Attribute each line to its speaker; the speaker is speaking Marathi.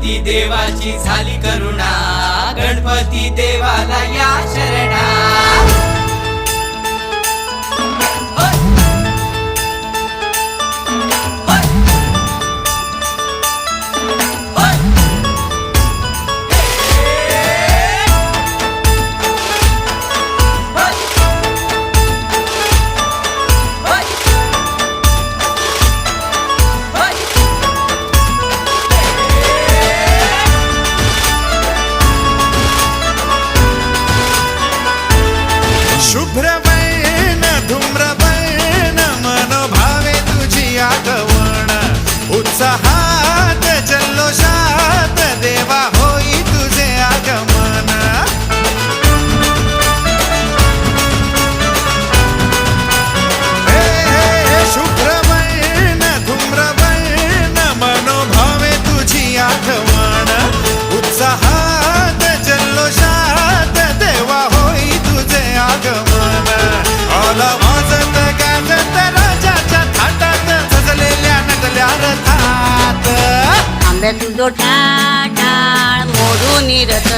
Speaker 1: गणपती देवाची झाली करुणा, गणपती देवाला या शरणा।
Speaker 2: शुभ्रवर्ण धूम्रवर्ण मनोभावे तुझी आगमन, उत्साहात जल्लोषात देवा होई तुझे आगमन। हे शुभ्रवर्ण धूम्रवर्ण मनोभावे तुझी आगमन, उत्साहात जल्लोषात देवा होई तुझे आगमन। आला वाजत गाजत राजाच्या थाटात, सजलेल्या नटल्या रथात।
Speaker 3: आंब्यातून जो टाळ मोडून रथ